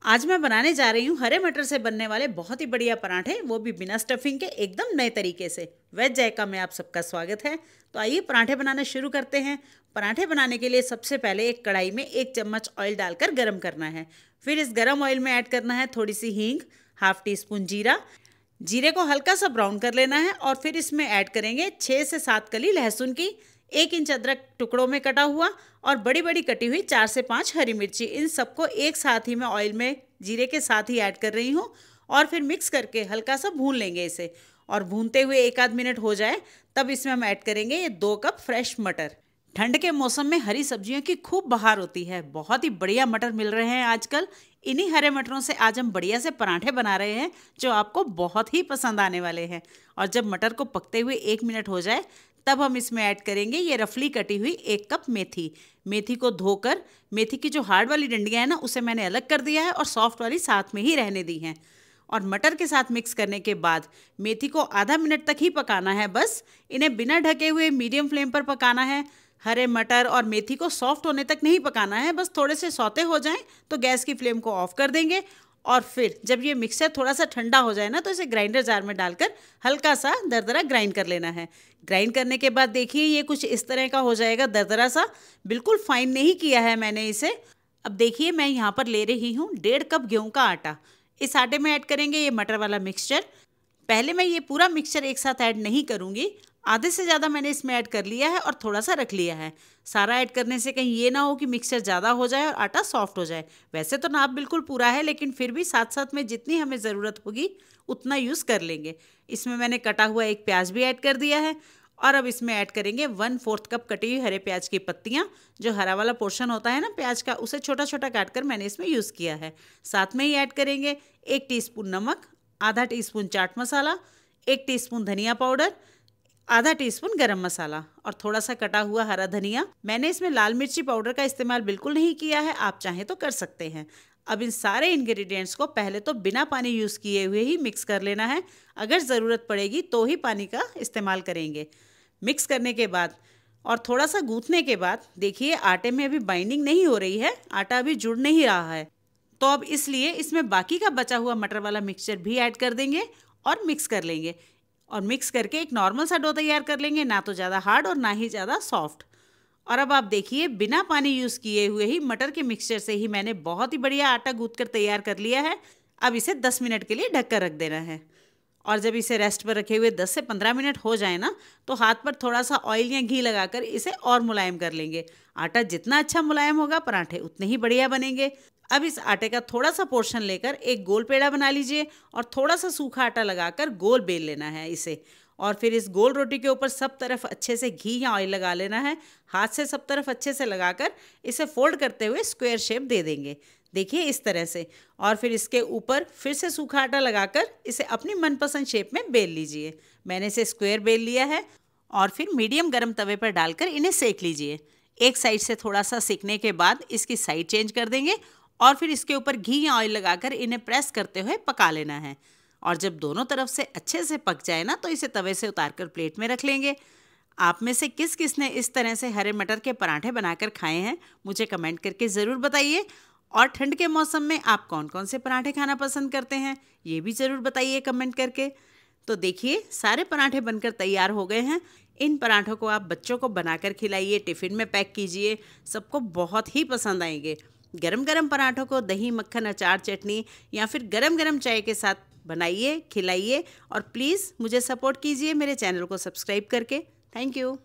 आज मैं बनाने जा रही हूँ हरे मटर से बनने वाले बहुत ही बढ़िया पराठे, वो भी बिना स्टफिंग के एकदम नए तरीके से। वेज जायका में आप सबका स्वागत है। तो आइए पराठे बनाना शुरू करते हैं। पराठे बनाने के लिए सबसे पहले एक कढ़ाई में 1 चम्मच ऑयल डालकर गरम करना है। फिर इस गरम ऑयल में ऐड करना है थोड़ी सी हींग, हाफ टी स्पून जीरा। जीरे को हल्का सा ब्राउन कर लेना है और फिर इसमें ऐड करेंगे 6 से 7 कली लहसुन की, 1 इंच अदरक टुकड़ों में कटा हुआ और बड़ी बड़ी कटी हुई 4 से 5 हरी मिर्ची। इन सबको एक साथ ही मैं ऑयल में जीरे के साथ ही ऐड कर रही हूँ और फिर मिक्स करके हल्का सा भून लेंगे इसे। और भूनते हुए 1 आध मिनट हो जाए तब इसमें हम ऐड करेंगे ये 2 कप फ्रेश मटर। ठंड के मौसम में हरी सब्जियों की खूब बहार होती है। बहुत ही बढ़िया मटर मिल रहे हैं आजकल। इन्हीं हरे मटरों से आज हम बढ़िया से पराठे बना रहे हैं जो आपको बहुत ही पसंद आने वाले हैं। और जब मटर को पकते हुए 1 मिनट हो जाए तब हम इसमें ऐड करेंगे ये रफली कटी हुई 1 कप मेथी। मेथी को धोकर मेथी की जो हार्ड वाली डंडियाँ हैं ना, उसे मैंने अलग कर दिया है और सॉफ्ट वाली साथ में ही रहने दी हैं। और मटर के साथ मिक्स करने के बाद मेथी को आधा मिनट तक ही पकाना है बस। इन्हें बिना ढके हुए मीडियम फ्लेम पर पकाना है। हरे मटर और मेथी को सॉफ्ट होने तक नहीं पकाना है, बस थोड़े से सौते हो जाएं तो गैस की फ्लेम को ऑफ कर देंगे। और फिर जब ये मिक्सचर थोड़ा सा ठंडा हो जाए ना, तो इसे ग्राइंडर जार में डालकर हल्का सा दरदरा ग्राइंड कर लेना है। ग्राइंड करने के बाद देखिए ये कुछ इस तरह का हो जाएगा, दरदरा सा। बिल्कुल फाइन नहीं किया है मैंने इसे। अब देखिए मैं यहाँ पर ले रही हूँ 1.5 कप गेहूँ का आटा। इस आटे में ऐड करेंगे ये मटर वाला मिक्सचर। पहले मैं ये पूरा मिक्सचर एक साथ ऐड नहीं करूँगी, आधे से ज़्यादा मैंने इसमें ऐड कर लिया है और थोड़ा सा रख लिया है। सारा ऐड करने से कहीं ये ना हो कि मिक्सचर ज़्यादा हो जाए और आटा सॉफ्ट हो जाए। वैसे तो नाप बिल्कुल पूरा है, लेकिन फिर भी साथ साथ में जितनी हमें ज़रूरत होगी उतना यूज़ कर लेंगे। इसमें मैंने कटा हुआ एक प्याज भी ऐड कर दिया है। और अब इसमें ऐड करेंगे 1/4 कप कटी हुई हरे प्याज की पत्तियाँ। जो हरा वाला पोर्शन होता है ना प्याज का, उसे छोटा छोटा काट कर मैंने इसमें यूज़ किया है। साथ में ही ऐड करेंगे 1 टीस्पून नमक, आधा टीस्पून चाट मसाला, 1 टीस्पून धनिया पाउडर, आधा टीस्पून गरम मसाला और थोड़ा सा कटा हुआ हरा धनिया। मैंने इसमें लाल मिर्ची पाउडर का इस्तेमाल बिल्कुल नहीं किया है, आप चाहें तो कर सकते हैं। अब इन सारे इंग्रेडिएंट्स को पहले तो बिना पानी यूज़ किए हुए ही मिक्स कर लेना है। अगर ज़रूरत पड़ेगी तो ही पानी का इस्तेमाल करेंगे। मिक्स करने के बाद और थोड़ा सा गूँथने के बाद देखिए आटे में अभी बाइंडिंग नहीं हो रही है, आटा अभी जुड़ नहीं रहा है। तो अब इसलिए इसमें बाकी का बचा हुआ मटर वाला मिक्सचर भी ऐड कर देंगे और मिक्स कर लेंगे। और मिक्स करके एक नॉर्मल सा डो तैयार कर लेंगे, ना तो ज़्यादा हार्ड और ना ही ज़्यादा सॉफ्ट। और अब आप देखिए बिना पानी यूज़ किए हुए ही मटर के मिक्सचर से ही मैंने बहुत ही बढ़िया आटा गूँथ कर तैयार कर लिया है। अब इसे 10 मिनट के लिए ढक कर रख देना है। और जब इसे रेस्ट पर रखे हुए 10 से 15 मिनट हो जाए ना, तो हाथ पर थोड़ा सा ऑयल या घी लगाकर इसे और मुलायम कर लेंगे। आटा जितना अच्छा मुलायम होगा पराठे उतने ही बढ़िया बनेंगे। अब इस आटे का थोड़ा सा पोर्शन लेकर एक गोल पेड़ा बना लीजिए और थोड़ा सा सूखा आटा लगाकर गोल बेल लेना है इसे। और फिर इस गोल रोटी के ऊपर सब तरफ अच्छे से घी या ऑयल लगा लेना है। हाथ से सब तरफ अच्छे से लगाकर इसे फोल्ड करते हुए स्क्वायर शेप दे देंगे, देखिए इस तरह से। और फिर इसके ऊपर फिर से सूखा आटा लगाकर इसे अपनी मनपसंद शेप में बेल लीजिए। मैंने इसे स्क्वायर बेल लिया है और फिर मीडियम गर्म तवे पर डालकर इन्हें सेक लीजिए। एक साइड से थोड़ा सा सेकने के बाद इसकी साइड चेंज कर देंगे और फिर इसके ऊपर घी या ऑयल लगाकर इन्हें प्रेस करते हुए पका लेना है। और जब दोनों तरफ से अच्छे से पक जाए ना, तो इसे तवे से उतारकर प्लेट में रख लेंगे। आप में से किस किस ने इस तरह से हरे मटर के पराठे बनाकर खाए हैं, मुझे कमेंट करके ज़रूर बताइए। और ठंड के मौसम में आप कौन कौन से पराठे खाना पसंद करते हैं, ये भी ज़रूर बताइए कमेंट करके। तो देखिए सारे पराठे बनकर तैयार हो गए हैं। इन पराठों को आप बच्चों को बनाकर खिलाइए, टिफ़िन में पैक कीजिए, सबको बहुत ही पसंद आएंगे। गरम गरम पराठों को दही, मक्खन, अचार, चटनी या फिर गरम गरम चाय के साथ बनाइए, खिलाइए। और प्लीज़ मुझे सपोर्ट कीजिए मेरे चैनल को सब्सक्राइब करके। Thank you.